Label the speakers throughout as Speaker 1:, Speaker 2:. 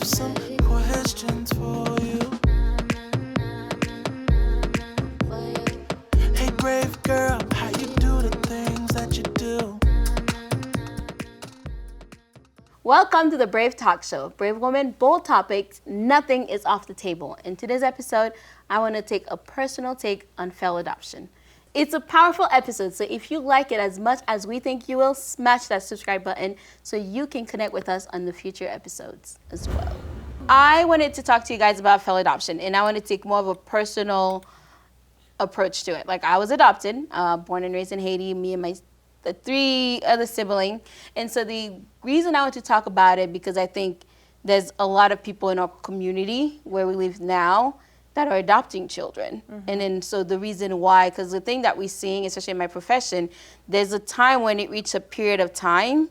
Speaker 1: some questions for you. Hey, brave girl, how you do the things that you do?
Speaker 2: Welcome to the Brave Talk Show. Brave woman, bold topics, nothing is off the table. In today's episode, I want to take a personal take on failed adoption. It's a powerful episode, so if you like it as much as we think you will, smash that subscribe button so you can connect with us on the future episodes as well. I wanted to talk to you guys about failed adoption, and I want to take more of a personal approach to it. Like, I was adopted, born and raised in Haiti, me and the three other siblings. And so the reason I want to talk about it, because I think there's a lot of people in our community where we live now that are adopting children. Mm-hmm. And then so the reason why, because the thing that we're seeing, especially in my profession, there's a time when it reaches a period of time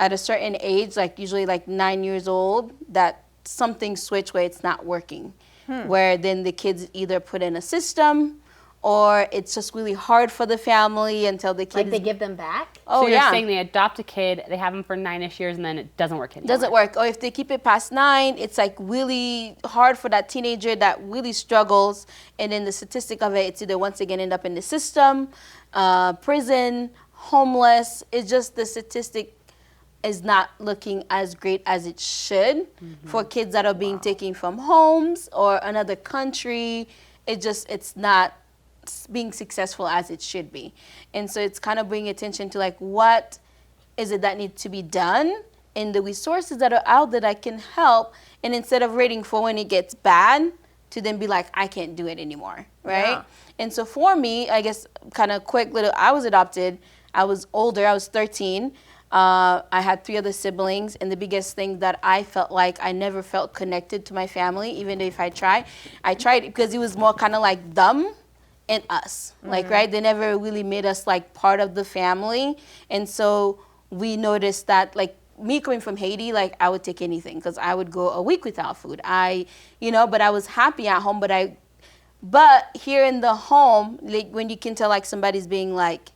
Speaker 2: at a certain age, like usually like 9 years old, that something switch where it's not working. Where then the kids either put in a system or it's just really hard for the family until the kid
Speaker 3: Like they give them back?
Speaker 2: Oh,
Speaker 4: so you're
Speaker 2: yeah.
Speaker 4: saying they adopt a kid, they have him for 9-ish years, and then it doesn't work anymore.
Speaker 2: Doesn't work. Or if they keep it past 9, it's like really hard for that teenager that really struggles. And then the statistic of it, it's either once again end up in the system, prison, homeless. It's just the statistic is not looking as great as it should for kids that are being taken from homes or another country. It's not being successful as it should be. And so it's kind of bringing attention to like, what is it that needs to be done and the resources that are out there that can help. And instead of waiting for when it gets bad to then be like, I can't do it anymore, right?
Speaker 3: Yeah.
Speaker 2: And so for me, I guess kind of quick little, I was adopted. I was older, I was 13. I had 3 other siblings, and the biggest thing that I felt like I never felt connected to my family, even if I tried because it was more kind of like them and us, like, right? They never really made us like part of the family. And so we noticed that, like, me coming from Haiti, like, I would take anything because I would go a week without food. But I was happy at home, but here in the home, like, when you can tell like somebody's being like,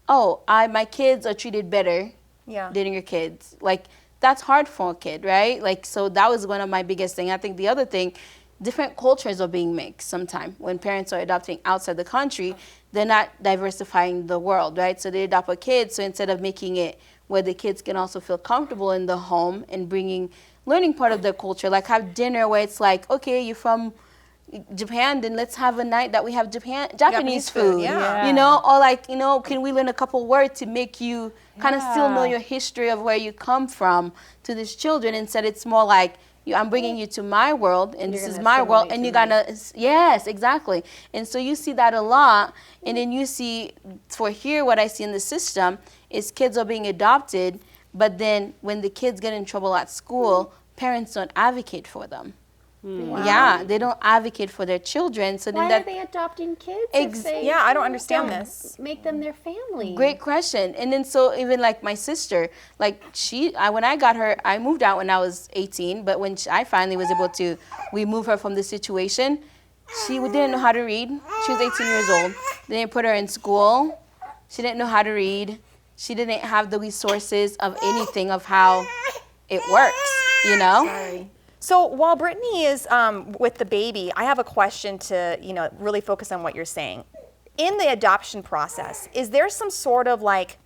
Speaker 2: oh, my kids are treated better than your kids. Like, that's hard for a kid, right? Like, so that was one of my biggest things. I think the other thing, different cultures are being mixed sometimes. When parents are adopting outside the country, they're not diversifying the world, right? So they adopt a kid, so instead of making it where the kids can also feel comfortable in the home and learning part of their culture, like have dinner where it's like, okay, you're from Japan, then let's have a night that we have Japanese food, or like, can we learn a couple words to make you kind of still know your history of where you come from to these children. Instead, it's more like, I'm bringing you to my world, and this is my world, and you're gonna, yes, exactly. And so you see that a lot, and then you see, for here, what I see in the system is kids are being adopted, but then when the kids get in trouble at school, parents don't advocate for them.
Speaker 3: Wow.
Speaker 2: Yeah, they don't advocate for their children. So then
Speaker 3: Why are they adopting kids?
Speaker 5: I don't understand this.
Speaker 3: Make them their family.
Speaker 2: Great question. And then so even like my sister, like when I got her, I moved out when I was 18, but when I finally was able to remove her from the situation, she didn't know how to read. She was 18 years old. They didn't put her in school. She didn't know how to read. She didn't have the resources of anything of how it works,
Speaker 5: Sorry. So while Brittany is with the baby, I have a question to, really focus on what you're saying. In the adoption process, is there some sort of like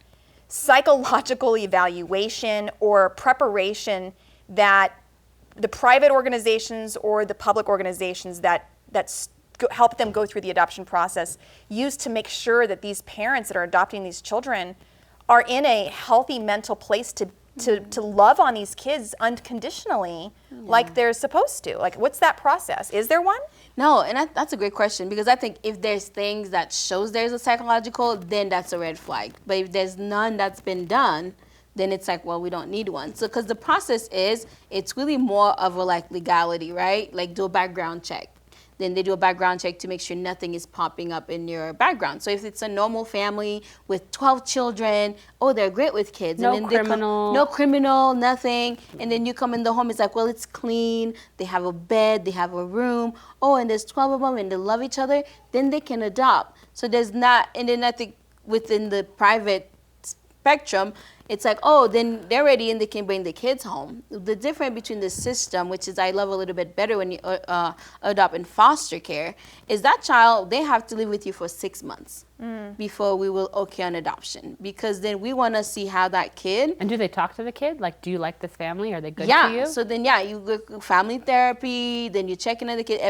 Speaker 5: psychological evaluation or preparation that the private organizations or the public organizations that help them go through the adoption process use to make sure that these parents that are adopting these children are in a healthy mental place to love on these kids unconditionally like they're supposed to? Like, what's that process? Is there one?
Speaker 2: No, and that's a great question, because I think if there's things that shows there's a psychological, then that's a red flag. But if there's none that's been done, then it's like, well, we don't need one. So, because the process it's really more of a like legality, right? Like do a background check. Then they do a background check to make sure nothing is popping up in your background. So if it's a normal family with 12 children, they're great with kids.
Speaker 4: No
Speaker 2: and then
Speaker 4: criminal.
Speaker 2: No criminal, nothing. And then you come in the home, it's like, well, it's clean. They have a bed, they have a room. And there's 12 of them and they love each other. Then they can adopt. So there's not, and then I think within the private spectrum, it's like, oh, then they're ready and they can bring the kids home. The difference between the system, which is I love a little bit better when you adopt in foster care, is that child, they have to live with you for 6 months before we will okay on adoption. Because then we want to see how that kid.
Speaker 4: And do they talk to the kid? Like, do you like this family? Are they good
Speaker 2: Yeah,
Speaker 4: to you?
Speaker 2: so then, you go family therapy, then you check in on the kid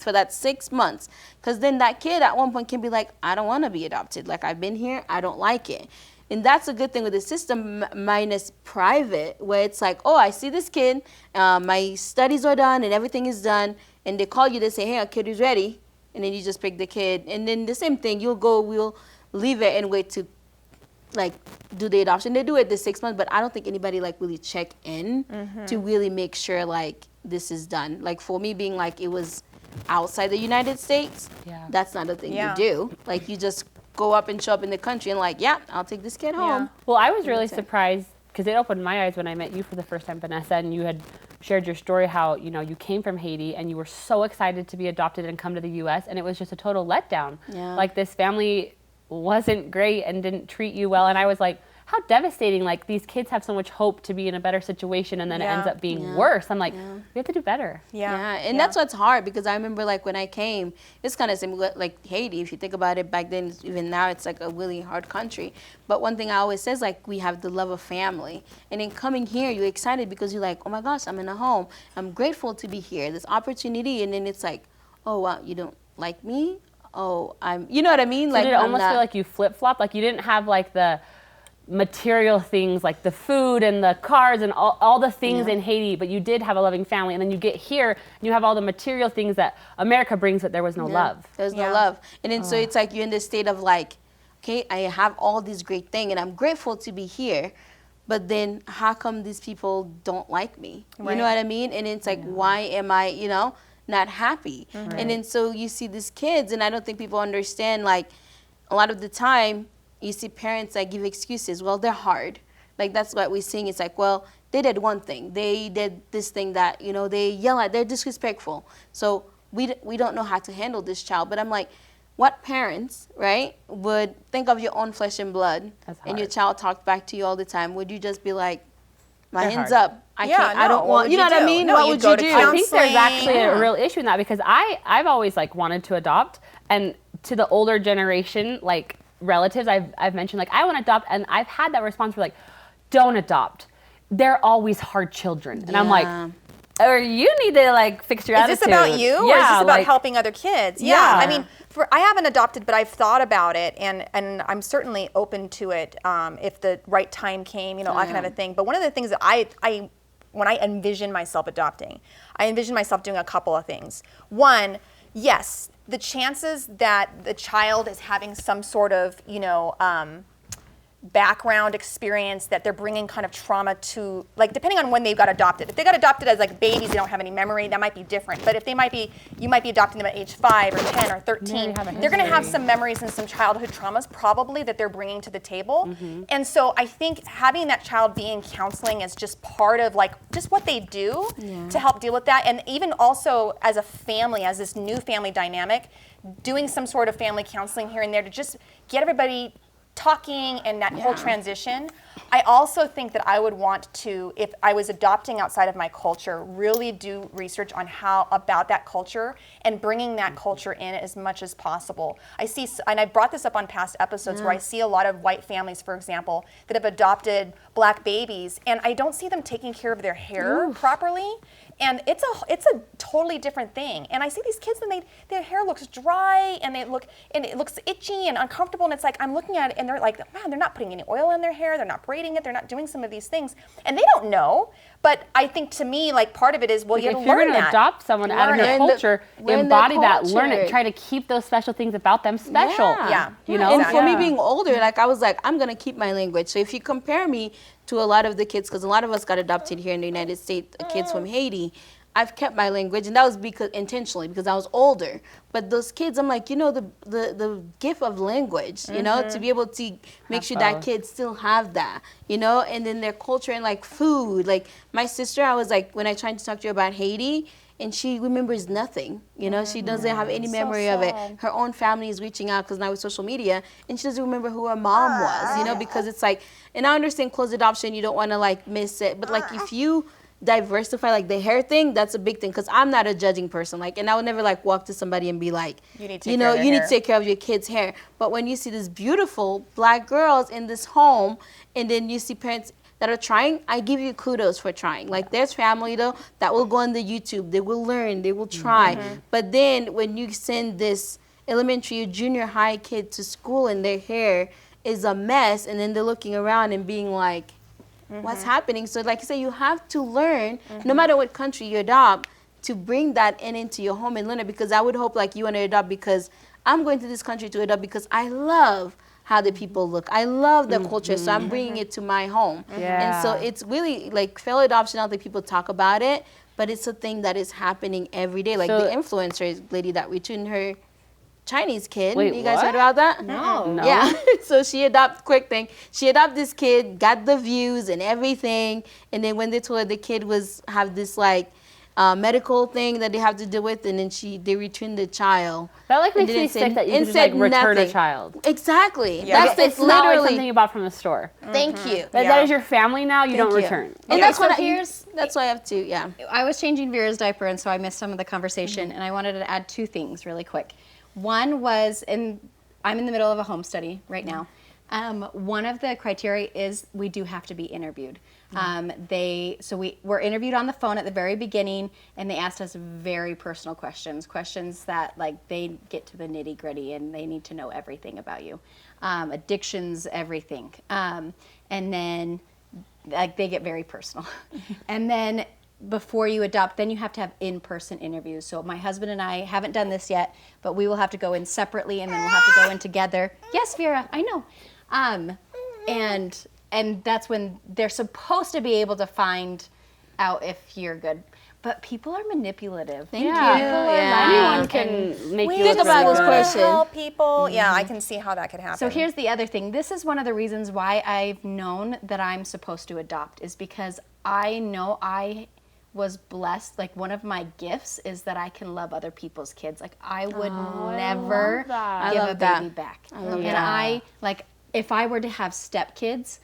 Speaker 2: for that 6 months. Because then that kid at one point can be like, I don't want to be adopted. Like, I've been here, I don't like it. And that's a good thing with the system minus private, where it's like, oh, I see this kid, my studies are done and everything is done, and they call you, they say, hey, our kid is ready, and then you just pick the kid. And then the same thing, we'll leave it and wait to, like, do the adoption. They do it the 6 months, but I don't think anybody, like, really check in to really make sure, like, this is done. Like, for me being, like, it was outside the United States, that's not a thing you do. Like, you just go up and show up in the country and like, I'll take this kid home.
Speaker 4: Well, I was really surprised because it opened my eyes when I met you for the first time, Vanessa, and you had shared your story how, you came from Haiti and you were so excited to be adopted and come to the U.S. and it was just a total letdown.
Speaker 2: Yeah.
Speaker 4: Like, this family wasn't great and didn't treat you well. And I was like, how devastating. Like, these kids have so much hope to be in a better situation and then it ends up being worse. I'm like, we have to do better.
Speaker 2: And that's what's hard, because I remember, like, when I came, it's kind of similar, like Haiti, if you think about it back then, even now it's like a really hard country. But one thing I always say is, like, we have the love of family. And in coming here, you're excited because you're like, oh my gosh, I'm in a home. I'm grateful to be here, this opportunity. And then it's like, oh, wow, you don't like me? Oh, you know what I mean?
Speaker 4: So
Speaker 2: like,
Speaker 4: did it almost feel like you flip-flopped? Like, you didn't have, like, the material things, like the food and the cars and all the things in Haiti, but you did have a loving family. And then you get here and you have all the material things that America brings, but there was no love.
Speaker 2: There's no love. And then so it's like you're in this state of like, okay, I have all these great things and I'm grateful to be here, but then how come these people don't like me? You know what I mean? And it's like, why am I, not happy? And then so you see these kids, and I don't think people understand, like, a lot of the time, you see parents that give excuses. Well, they're hard. Like, that's what we're seeing. It's like, well, they did one thing. They did this thing that, they yell at. They're disrespectful. So we don't know how to handle this child. But I'm like, what parents, right, would think of your own flesh and blood, and your child talked back to you all the time? Would you just be like, my hands up, I can't, I don't want, what I mean?
Speaker 5: No,
Speaker 2: what would you do?
Speaker 4: I think there's actually a real issue in that, because I've always, like, wanted to adopt, and to the older generation, like, relatives I've mentioned, like, I want to adopt, and I've had that response where, like, don't adopt. They're always hard children. And I'm like, or you need to, like, fix your attitude.
Speaker 5: Is this about you, or is this about helping other kids? Yeah. I mean, I haven't adopted, but I've thought about it, and I'm certainly open to it if the right time came, that kind of a thing. But one of the things that when I envision myself adopting, I envision myself doing a couple of things. One, yes, the chances that the child is having some sort of, background experience that they're bringing kind of trauma to, like, depending on when they got adopted. If they got adopted as, like, babies, they don't have any memory, that might be different. But if you might be adopting them at age 5 or 10 or 13, they're going to have some memories and some childhood traumas probably that they're bringing to the table. And so I think having that child be in counseling as just part of, like, just what they do to help deal with that, and even also as a family, as this new family dynamic, doing some sort of family counseling here and there to just get everybody talking and that whole transition. I also think that I would want to, if I was adopting outside of my culture, really do research on about that culture and bringing that culture in as much as possible. I see, and I brought this up on past episodes, where I see a lot of white families, for example, that have adopted black babies, and I don't see them taking care of their hair properly. And it's a totally different thing. And I see these kids, and their hair looks dry, and it looks itchy and uncomfortable. And it's like, I'm looking at it, and they're like, man, they're not putting any oil in their hair, they're not braiding it, they're not doing some of these things, and they don't know. But I think, to me, like, part of it is, well, you have to learn that.
Speaker 4: If you're going to adopt someone out of your culture, embody that, learn it, try to keep those special things about them special.
Speaker 2: And for me being older, like, I was like, I'm going to keep my language. So if you compare me to a lot of the kids, because a lot of us got adopted here in the United States, kids from Haiti, I've kept my language, and that was intentionally because I was older. But those kids, I'm like, the gift of language, to be able to make sure that kids still have that, and then their culture and, like, food. Like, my sister, I was like, when I tried to talk to her about Haiti, and she remembers nothing. You know, she doesn't have any memory of it. Her own family is reaching out because now with social media, and she doesn't remember who her mom was. You know, because it's like, and I understand closed adoption, you don't want to like miss it, but like if you diversify, like the hair thing, that's a big thing, because I'm not a judging person, like, and I would never like walk to somebody and be like, you need to take care of your kids' hair. But when you see these beautiful Black girls in this home, and then you see parents that are trying, I give you kudos for trying. Like, there's family though that will go on the YouTube, they will learn, they will try. But then when you send this elementary or junior high kid to school and their hair is a mess, and then they're looking around and being like, what's happening? So like you say, you have to learn, no matter what country you adopt, to bring that into your home and learn it. Because I would hope like you want to adopt because I'm going to this country to adopt because I love how the people look. I love the culture, so I'm bringing it to my home. And so it's really like failed adoption. I don't think people talk about it, but it's a thing that is happening every day. Like the influencer lady that returned her Chinese kid.
Speaker 4: Wait,
Speaker 2: you guys
Speaker 4: what?
Speaker 2: heard about that?
Speaker 3: No.
Speaker 2: Yeah. So she she adopted this kid, got the views and everything, and then when they told her the kid have this like medical thing that they have to deal with, and then they returned the child.
Speaker 4: That like makes me sick that you can just like return a child.
Speaker 2: Exactly.
Speaker 5: Yeah.
Speaker 2: That's
Speaker 4: It's not like something you bought from the store.
Speaker 2: Thank you.
Speaker 4: That is your family now. You don't
Speaker 2: you.
Speaker 4: return.
Speaker 2: And that's
Speaker 3: so
Speaker 2: what that's why I have to. Yeah.
Speaker 3: I was changing Vera's diaper, and so I missed some of the conversation, and I wanted to add two things really quick. One was, and I'm in the middle of a home study right now. One of the criteria is we do have to be interviewed. We were interviewed on the phone at the very beginning, and they asked us very personal questions that like they get to the nitty gritty, and they need to know everything about you, addictions, everything, and then like they get very personal, and then before you adopt, then you have to have in-person interviews. So my husband and I haven't done this yet, but we will have to go in separately, and then we'll have to go in together. Yes, Vera, I know. And that's when they're supposed to be able to find out if you're good. But people are manipulative.
Speaker 2: Thank you.
Speaker 4: Anyone can make you
Speaker 2: think
Speaker 4: look
Speaker 2: about
Speaker 4: really
Speaker 2: this
Speaker 4: good.
Speaker 2: question.
Speaker 5: Help people. Yeah, I can see how that could happen.
Speaker 3: So here's the other thing. This is one of the reasons why I've known that I'm supposed to adopt, is because I know I was blessed. Like, one of my gifts is that I can love other people's kids. Like, I would never give a baby back. I like, if I were to have stepkids,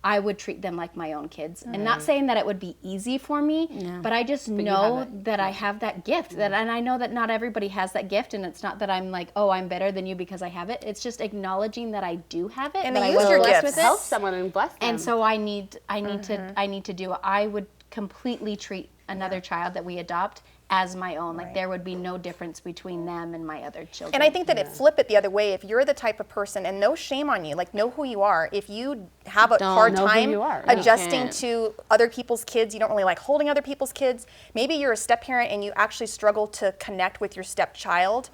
Speaker 3: I would treat them like my own kids. And not saying that it would be easy for me, but I just know that I have that gift. And I know that not everybody has that gift, and it's not that I'm like, oh, I'm better than you because I have it. It's just acknowledging that I do have it.
Speaker 5: And
Speaker 3: that
Speaker 5: to
Speaker 3: I
Speaker 5: use
Speaker 3: was
Speaker 5: your
Speaker 3: blessed
Speaker 5: gifts.
Speaker 3: with it.
Speaker 4: Help someone and bless them.
Speaker 3: And so I need to do it. I would completely treat another child that we adopt as my own. Like, there would be no difference between them and my other children.
Speaker 5: And I think that it flip it the other way. If you're the type of person, and no shame on you, like, know who you are. If you have a hard
Speaker 4: know who
Speaker 5: time
Speaker 4: you are.
Speaker 5: adjusting to other people's kids, you don't really like holding other people's kids, maybe you're a step parent and you actually struggle to connect with your stepchild,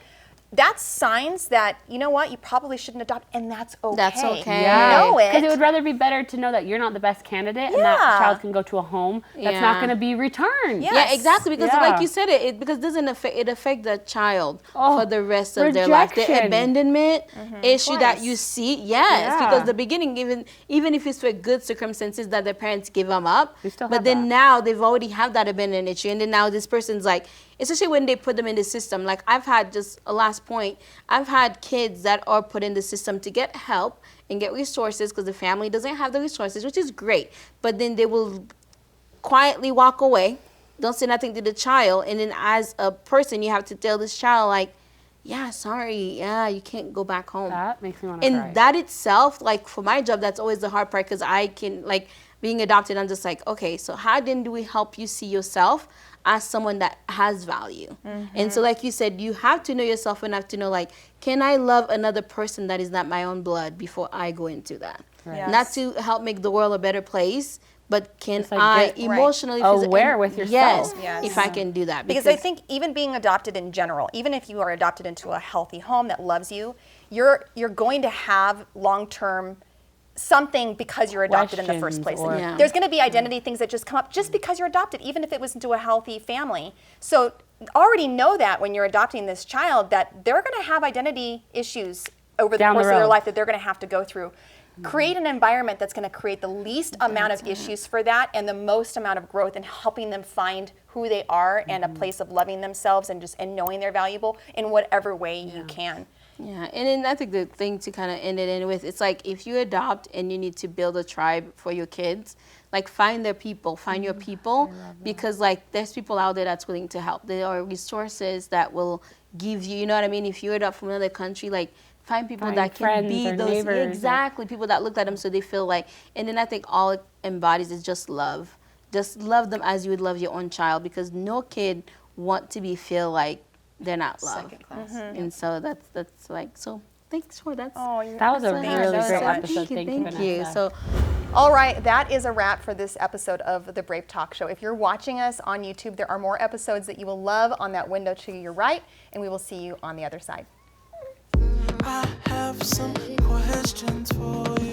Speaker 5: that's signs that, you know what, you probably shouldn't adopt, and that's okay.
Speaker 2: That's okay.
Speaker 4: Yeah.
Speaker 5: Know it.
Speaker 4: Because it would rather be better to know that you're not the best candidate, and that child can go to a home that's not going to be returned.
Speaker 5: Yeah.
Speaker 2: Yeah, exactly. Because
Speaker 4: Yeah.
Speaker 2: like you said, it because it doesn't affect the child for the rest of their life. The
Speaker 4: rejection.
Speaker 2: abandonment issue that
Speaker 5: course.
Speaker 2: you see, yes,
Speaker 4: Yeah.
Speaker 2: because the beginning, even if it's for good circumstances that the parents give them up,
Speaker 4: We still
Speaker 2: but
Speaker 4: have
Speaker 2: then
Speaker 4: that.
Speaker 2: now they've already have that abandonment issue, and then now this person's like, especially when they put them in the system. Like, I've had, just a last point, I've had kids that are put in the system to get help and get resources because the family doesn't have the resources, which is great. But then they will quietly walk away, don't say nothing to the child, and then as a person, you have to tell this child, like, yeah, sorry, yeah, you can't go back home.
Speaker 4: That makes me want to cry.
Speaker 2: And that itself, like, for my job, that's always the hard part, because I can, like, being adopted, I'm just like, okay, so how then do we help you see yourself as someone that has value? And so, like you said, you have to know yourself enough to know, like, can I love another person that is not my own blood before I go into that?
Speaker 5: Yes.
Speaker 2: Not to help make the world a better place, but can
Speaker 4: Just, like,
Speaker 2: I
Speaker 4: get
Speaker 2: emotionally
Speaker 4: aware with yourself.
Speaker 2: Yes, if I can do that.
Speaker 5: Because I think even being adopted in general, even if you are adopted into a healthy home that loves you, you're going to have long-term something because you're adopted in the first place.
Speaker 4: Questions or-
Speaker 2: Yeah.
Speaker 5: There's going to be identity things that just come up just because you're adopted, even if it was into a healthy family. So already know that when you're adopting this child, that they're going to have identity issues over the
Speaker 4: Down the
Speaker 5: course of their
Speaker 4: road.
Speaker 5: life that they're going to have to go through. create an environment that's going to create the least amount of issues for that and the most amount of growth, and helping them find who they are and a place of loving themselves and knowing they're valuable in whatever way you can.
Speaker 2: Yeah, and then I think the thing to kind of end it in with, it's like if you adopt and you need to build a tribe for your kids, like find their people, find your people, because like there's people out there that's willing to help. There are resources that will give you, you know what I mean? If you adopt from another country, like find people
Speaker 4: Find
Speaker 2: that can
Speaker 4: friends
Speaker 2: be
Speaker 4: or
Speaker 2: those,
Speaker 4: neighbors or-
Speaker 2: exactly, people that look at them so they feel like, and then I think all it embodies is just love. Just love them as you would love your own child, because no kid want to be feel like they're not loved.
Speaker 3: Second class.
Speaker 2: And so that's like, so thanks for that.
Speaker 4: That was a
Speaker 2: That's
Speaker 4: really
Speaker 5: so
Speaker 4: great
Speaker 5: much.
Speaker 4: episode.
Speaker 2: Thank you.
Speaker 4: Vanessa.
Speaker 2: So
Speaker 5: All right, that is a wrap for this episode of the Brave Talk Show. If you're watching us on YouTube, there are more episodes that you will love on that window to your right, and we will see you on the other side.
Speaker 1: I have some questions for you.